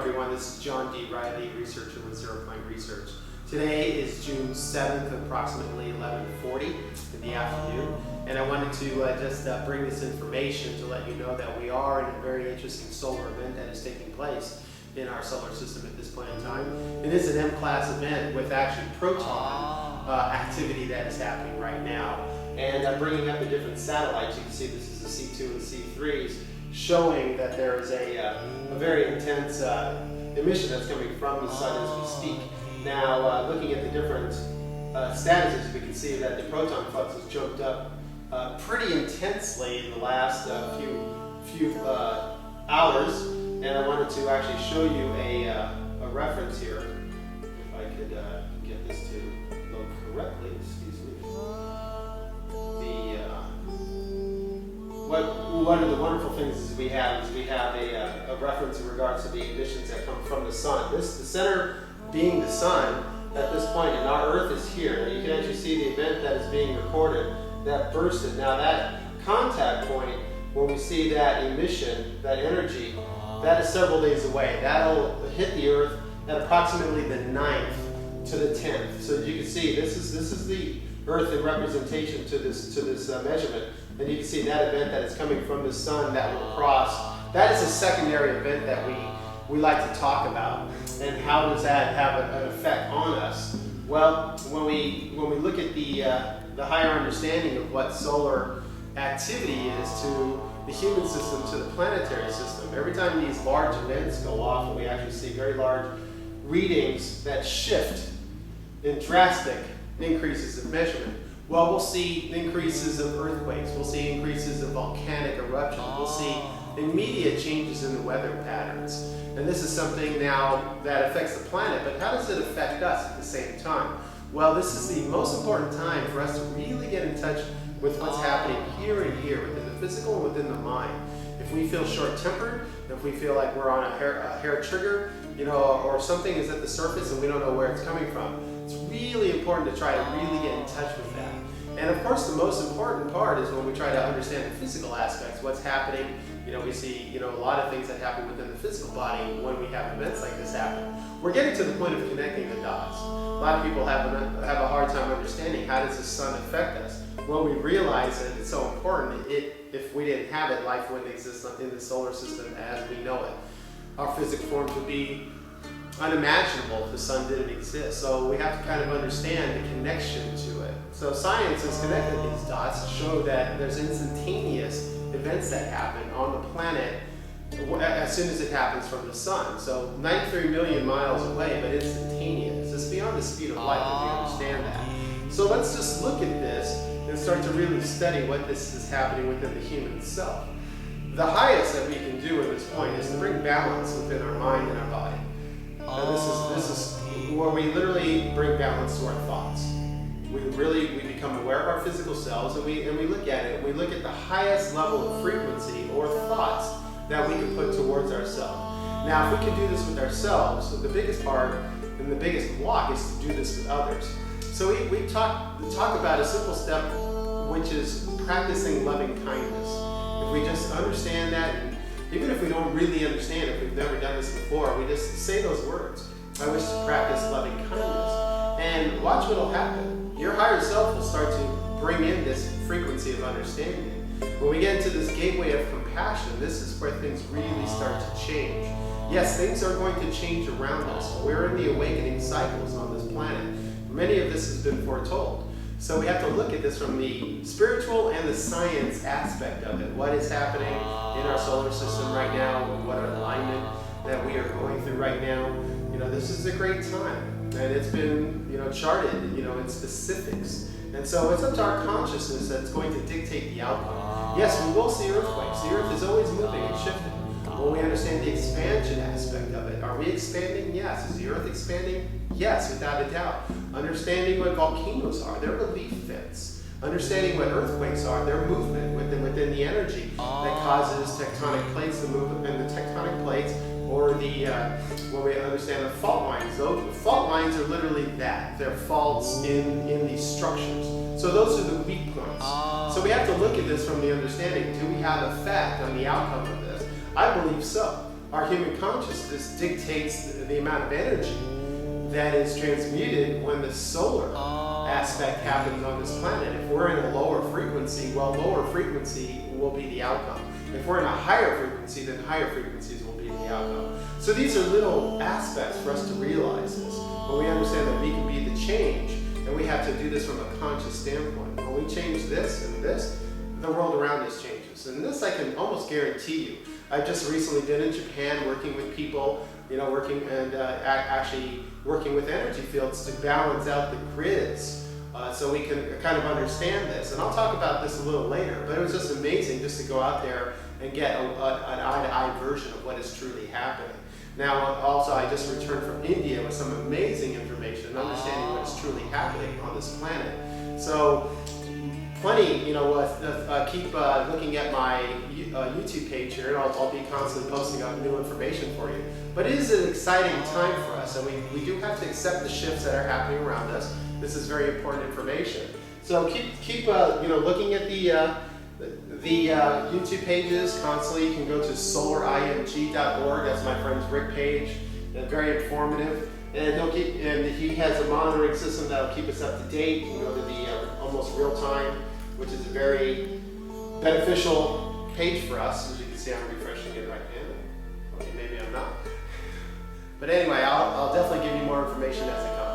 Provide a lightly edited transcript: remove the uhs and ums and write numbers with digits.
everyone. This is John D. Riley, researcher with Zero Point Research. Today is June 7th, approximately 11:40 in the afternoon, and I wanted to just bring this information to let you know that we are in a very interesting solar event that is taking place in our solar system at this point in time. It is an M-class event with actually proton activity that is happening right now. And bringing up the different satellites, you can see this is the C2 and C3s, showing that there is a very intense emission that's coming from the sun as we speak. Now, looking at the different statuses, we can see that the proton flux has jumped up pretty intensely in the last few hours, and I wanted to actually show you a reference here, if I could get this to load correctly. Excuse me. One of the wonderful things is we have a reference in regards to the emissions that come from the sun. The center being the sun at this point, and our Earth is here. Now you can actually see the event that is being recorded that bursted. Now that contact point, when we see that emission, that energy, that is several days away. That'll hit the Earth at approximately the 9th to the 10th. So you can see this is the Earth in representation to this measurement. And you can see that event that is coming from the sun that will cross. That is a secondary event that we like to talk about. And how does that have an effect on us? Well, when we look at the higher understanding of what solar activity is to the human system, to the planetary system, every time these large events go off, and we actually see very large readings that shift in drastic increases of measurement. Well, we'll see increases of earthquakes, we'll see increases of volcanic eruptions, we'll see immediate changes in the weather patterns. And this is something now that affects the planet, but how does it affect us at the same time? Well, this is the most important time for us to really get in touch with what's happening here and here, within the physical and within the mind. If we feel short-tempered, if we feel like we're on a hair trigger, or something is at the surface and we don't know where it's coming from, it's really important to try to really get in touch with that. And of course, the most important part is when we try to understand the physical aspects, what's happening. We see, a lot of things that happen within the physical body when we have events like this happen. We're getting to the point of connecting the dots. A lot of people have a hard time understanding, how does the sun affect us? Well, we realize that it's so important. If we didn't have it, life wouldn't exist in the solar system as we know it. Our physical forms would be unimaginable if the sun didn't exist. So we have to kind of understand the connection to it. So science has connected these dots to show that there's instantaneous events that happen on the planet as soon as it happens from the sun. So 93 million miles away, but instantaneous. It's beyond the speed of light if we understand that. So let's just look at this and start to really study what this is happening within the human self. The highest that we can do at this point is to bring balance within our mind and our body. And this is where we literally bring balance to our thoughts. We become aware of our physical selves, and we look at it. We look at the highest level of frequency or thoughts that we can put towards ourselves. Now, if we can do this with ourselves, the biggest part and the biggest block is to do this with others. So we talk about a simple step, which is practicing loving kindness. If we just understand that, and even if we don't really understand, if we've never done this before, we just say those words. I wish to practice loving kindness. And watch what will happen. Your higher self will start to bring in this frequency of understanding. When we get into this gateway of compassion, this is where things really start to change. Yes, things are going to change around us. We're in the awakening cycles on this planet. Many of this has been foretold. So we have to look at this from the spiritual and the science aspect of it. What is happening in our solar system right now, what alignment that we are going through right now. This is a great time. And it's been, charted, in specifics. And so it's up to our consciousness that's going to dictate the outcome. Yes, we will see earthquakes. The Earth is always moving and shifting. When we understand the expansion aspect of it, are we expanding? Yes. Is the Earth expanding? Yes, without a doubt. Understanding what volcanoes are, their relief vents. Understanding what earthquakes are, their movement within the energy that causes tectonic plates to move, and the tectonic plates, or when we understand the fault lines. The fault lines are literally that. They're faults in these structures. So those are the weak points. So we have to look at this from the understanding. Do we have effect on the outcome of this? I believe so. our human consciousness dictates the amount of energy that is transmuted when the solar aspect happens on this planet. If we're in a lower frequency, well, lower frequency will be the outcome. If we're in a higher frequency, then higher frequencies will be the outcome. So these are little aspects for us to realize this. When we understand that we can be the change, and we have to do this from a conscious standpoint. When we change this and this, the world around us changes. And this I can almost guarantee you. I've just recently been in Japan working with people, actually working with energy fields to balance out the grids so we can kind of understand this. And I'll talk about this a little later, but it was just amazing just to go out there and get an eye-to-eye version of what is truly happening. Now, also, I just returned from India with some amazing information and understanding what is truly happening on this planet. So, plenty, keep looking at my YouTube page here, and I'll be constantly posting out new information for you. But it is an exciting time for us, and we do have to accept the shifts that are happening around us. This is very important information. So keep looking at the YouTube pages constantly. You can go to solarimg.org. That's my friend's Rick page. Very informative. And he has a monitoring system that will keep us up to date. You can go to the almost real time, which is a very beneficial page for us. As you can see, I'm refreshing it right now. Okay, maybe I'm not. But anyway, I'll definitely give you more information as it comes.